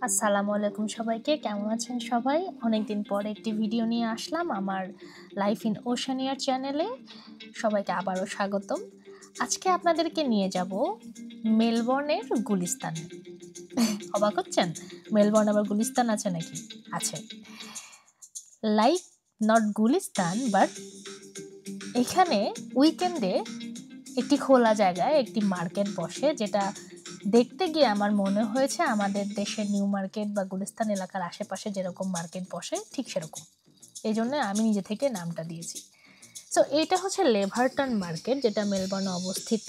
আসসালামু আলাইকুম সবাইকে, কেমন আছেন সবাই? অনেকদিন পরে একটি ভিডিও নিয়ে আসলাম আমার লাইফ ইন ওশানিয়ার চ্যানেলে। সবাইকে আবারও স্বাগতম। আজকে আপনাদেরকে নিয়ে যাব মেলবোর্নের গুলিস্তানে। অবাক হচ্ছেন? মেলবোর্ন আবার গুলিস্তান আছে নাকি? আছে। লাইক নট গুলিস্তান, বাট এখানে উইকেন্ডে একটি খোলা জায়গায় একটি মার্কেট বসে, যেটা দেখতে গিয়ে আমার মনে হয়েছে আমাদের দেশের নিউ মার্কেট বা গুলিস্তান এলাকার আশেপাশে যেরকম মার্কেট বসে ঠিক সেরকম। এই জন্য আমি নিজে থেকে নামটা দিয়েছি। সো এইটা হচ্ছে লেভারটন মার্কেট, যেটা মেলবোর্নে অবস্থিত।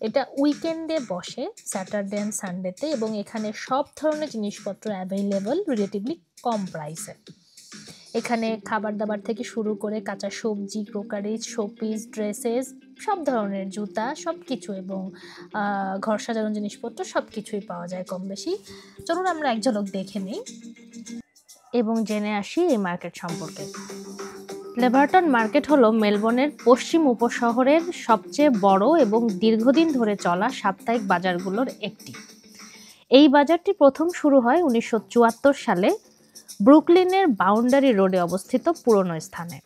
এটা উইকেন্ডে বসে, স্যাটারডে অ্যান্ড সানডেতে, এবং এখানে সব ধরনের জিনিসপত্র অ্যাভেলেবল রিলেটিভলি কম প্রাইসে। এখানে খাবার দাবার থেকে শুরু করে কাঁচা সবজি, ক্রোকারিজ, শোপিস, ড্রেসেস, সব ধরনের জুতা, সব কিছু, এবং ঘর সাজানোর জিনিসপত্র সব কিছুই পাওয়া যায় কম বেশি। চলুন আমরা এক ঝলক দেখে নিই এবং জেনে আসি এই মার্কেট সম্পর্কে। লেভারটন মার্কেট হলো মেলবোর্নের পশ্চিম উপশহরের সবচেয়ে বড় এবং দীর্ঘদিন ধরে চলা সাপ্তাহিক বাজারগুলোর একটি। এই বাজারটি প্রথম শুরু হয় 1974 সালে ব্রুকলিনের বাউন্ডারি রোডে অবস্থিত পুরনো স্থানে।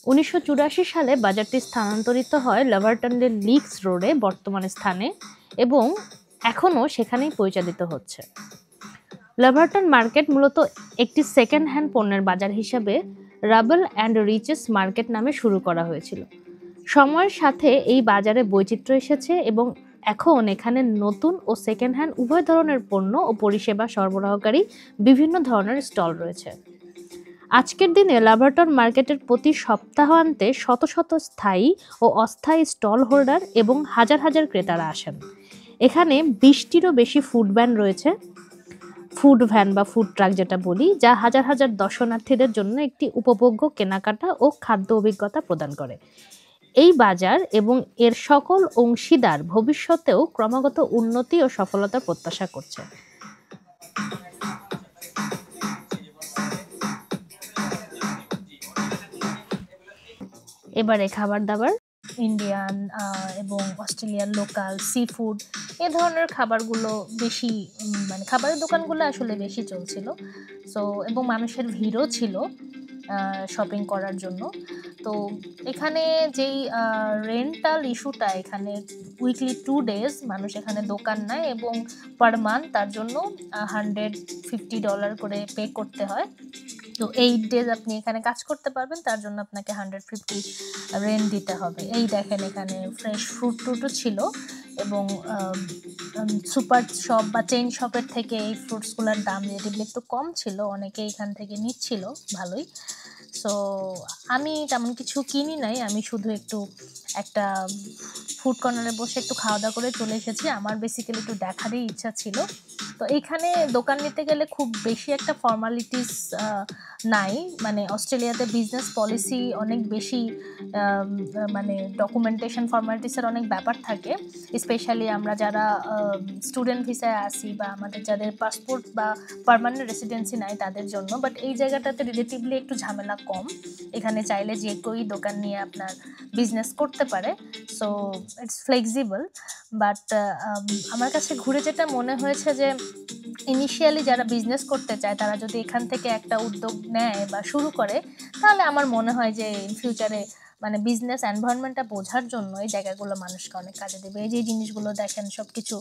1984 সালে বাজারটি স্থানান্তরিত হয় লেভারটনের লিকস রোডে বর্তমান স্থানে, এবং এখনও সেখানেই পরিচালিত হচ্ছে। লেভারটন মার্কেট মূলত একটি সেকেন্ড হ্যান্ড পণ্যের বাজার হিসাবে রাবেল অ্যান্ড রিচেস মার্কেট নামে শুরু করা হয়েছিল। সময়ের সাথে এই বাজারে বৈচিত্র্য এসেছে এবং এখন এখানে নতুন ও সেকেন্ড হ্যান্ড উভয় ধরনের পণ্য ও পরিষেবা সরবরাহকারী বিভিন্ন ধরনের স্টল রয়েছে। আজকের দিনে লেভারটন মার্কেটের প্রতি সপ্তাহান্তে শত শত স্থায়ী ও অস্থায়ী স্টল হোল্ডার এবং হাজার হাজার ক্রেতারা আসেন। এখানে 20টিরও বেশি ফুড ভ্যান রয়েছে, ফুড ভ্যান বা ফুড ট্রাক যেটা বলি, যা হাজার হাজার দর্শনার্থীদের জন্য একটি উপভোগ্য কেনাকাটা ও খাদ্য অভিজ্ঞতা প্রদান করে। এই বাজার এবং এর সকল অংশীদার ভবিষ্যতেও ক্রমাগত উন্নতি ও সফলতার প্রত্যাশা করছে। এবারে খাবার দাবার, ইন্ডিয়ান এবং অস্ট্রেলিয়ান লোকাল সি ফুড, এ ধরনের খাবারগুলো বেশি, মানে খাবারের দোকানগুলো আসলে বেশি চলছিল। সো এবং মানুষের ভিড়ও ছিল শপিং করার জন্য। তো এখানে যেই রেন্টাল ইস্যুটা, এখানে উইকলি 2 days মানুষ এখানে দোকান নেয় এবং পার মান্থ তার জন্য $150 করে পে করতে হয়। তো 8 days আপনি এখানে কাজ করতে পারবেন, তার জন্য আপনাকে 150 রেন্ট দিতে হবে। এই দেখেন এখানে ফ্রেশ ফ্রুট ট্রুটও ছিল, এবং সুপার শপ বা চেইন শপের থেকে এই ফ্রুটসগুলোর দাম রিলেটিভলি একটু কম ছিল, অনেকে এখান থেকে নিচ্ছিল ভালোই। সো আমি তেমন কিছু কিনি নাই, আমি শুধু একটু একটা ফুড কর্নারে বসে একটু খাওয়া দাওয়া করে চলে এসেছি। আমার বেসিক্যালি একটু দেখারই ইচ্ছা ছিল। তো এইখানে দোকান নিতে গেলে খুব বেশি একটা ফর্মালিটিস নাই, মানে অস্ট্রেলিয়াতে বিজনেস পলিসি অনেক বেশি, মানে ডকুমেন্টেশন ফর্মালিটিসের অনেক ব্যাপার থাকে, স্পেশালি আমরা যারা স্টুডেন্ট ভিসায় আসি বা আমাদের যাদের পাসপোর্ট বা পার্মানেন্ট রেসিডেন্সি নাই তাদের জন্য। বাট এই জায়গাটাতে রিলেটিভলি একটু ঝামেলা কম, এখানে চাইলে যে কেউই দোকান নিয়ে আপনার বিজনেস করতে পারে। So it's flexible. বাট আমার কাছে ঘুরে যেটা মনে হয়েছে যে ইনিশিয়ালি যারা বিজনেস করতে চায় তারা যদি এখান থেকে একটা উদ্যোগ নেয় বা শুরু করে, তাহলে আমার মনে হয় যে ইন ফিউচারে মানে বিজনেস এনভায়রনমেন্টটা বোঝার জন্য এই জায়গাগুলো মানুষকে অনেক কাজে দেবে। এই যে জিনিসগুলো দেখেন সব কিছু,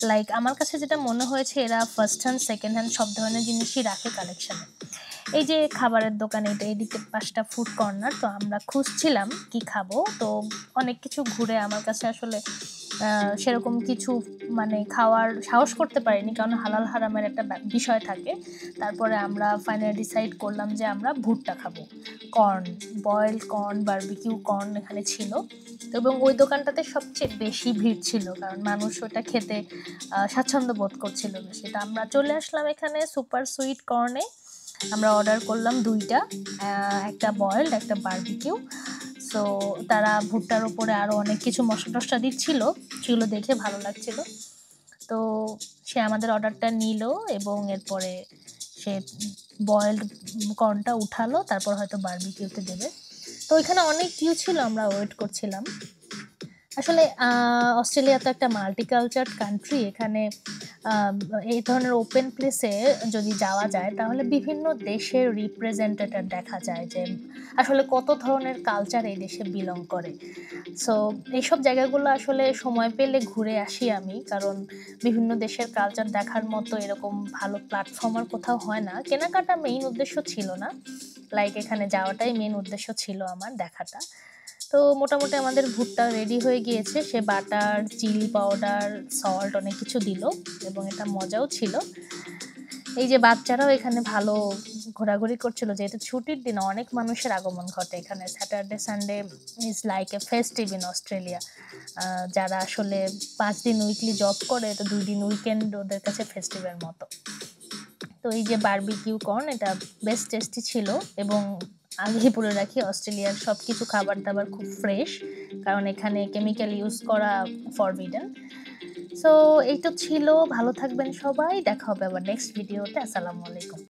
লাইক আমার কাছে যেটা মনে হয়েছে এরা ফার্স্ট হ্যান্ড সেকেন্ড হ্যান্ড সব ধরনের জিনিসই রাখে কালেকশানে। এই যে খাবারের দোকান, এটা এদিকে 5টা ফুড কর্নার। তো আমরা খুঁজছিলাম কি খাবো, তো অনেক কিছু ঘুরে আমার কাছে আসলে সেরকম কিছু মানে খাওয়ার সাহস করতে পারিনি, কারণ হালাল হারামের একটা বিষয় থাকে। তারপরে আমরা ফাইনালি ডিসাইড করলাম যে আমরা ভুট্টা খাবো, corn, boiled corn, barbecue corn এখানে ছিল। এবং ওই দোকানটাতে সবচেয়ে বেশি ভিড় ছিল, কারণ মানুষ ওটা খেতে স্বাচ্ছন্দ্য বোধ করছিল বেশি। তো আমরা চলে আসলাম এখানে সুপার সুইট কর্নে। আমরা অর্ডার করলাম 2টা, একটা বয়েলড, একটা বারবিকিউ। সো তারা ভুট্টার উপরে আরও অনেক কিছু মশলা টশলা দিচ্ছিল, সেগুলো দেখে ভালো লাগছিল। তো সে আমাদের অর্ডারটা নিল এবং এরপরে সে বয়েলড কর্নটা উঠালো, তারপর হয়তো বারবিকিউতে দেবে। তো এখানে অনেক কিউ ছিল, আমরা ওয়েট করছিলাম। আসলে অস্ট্রেলিয়া তো একটা মাল্টিকালচার কান্ট্রি, এখানে এই ধরনের ওপেন প্লেসে যদি যাওয়া যায় তাহলে বিভিন্ন দেশের রিপ্রেজেন্টেটিভ দেখা যায় যে আসলে কত ধরনের কালচার এই দেশে বিলং করে। সো এইসব জায়গাগুলো আসলে সময় পেলে ঘুরে আসি আমি। কারণ বিভিন্ন দেশের কালচার দেখার মতো এরকম ভালো প্ল্যাটফর্ম আর কোথাও হয় না। কেনাকাটা মেইন উদ্দেশ্য ছিল না। লাইক এখানে যাওয়াটাই মেইন উদ্দেশ্য ছিল আমার দেখাটা। তো মোটামুটি আমাদের ভুট্টা রেডি হয়ে গিয়েছে। সে বাটার, চিলি পাউডার, সল্ট অনেক কিছু দিল এবং এটা মজাও ছিল। এই যে বাচ্চারাও এখানে ভালো ঘোরাঘুরি করছিল যেহেতু ছুটির দিনে অনেক মানুষের আগমন ঘটে এখানে। Saturday, Sunday is like a festive in Australia. যারা আসলে ৫ দিন উইকলি জব করে তো ২ দিন উইকেন্ড ওদের কাছে ফেস্টিভের মতো। তো এই যে বারবিকিউ কর্ন এটা বেশ টেস্টি ছিল এবং আগেই বলে রাখি অস্ট্রেলিয়ার সবকিছু খাবার-দাবার খুব ফ্রেশ। কারণ এখানে কেমিক্যাল ইউজ করা ফরবিডেন। সো এই তো ছিল। ভালো থাকবেন সবাই। দেখা হবে আবার নেক্সট ভিডিওতে। আসসালামু আলাইকুম।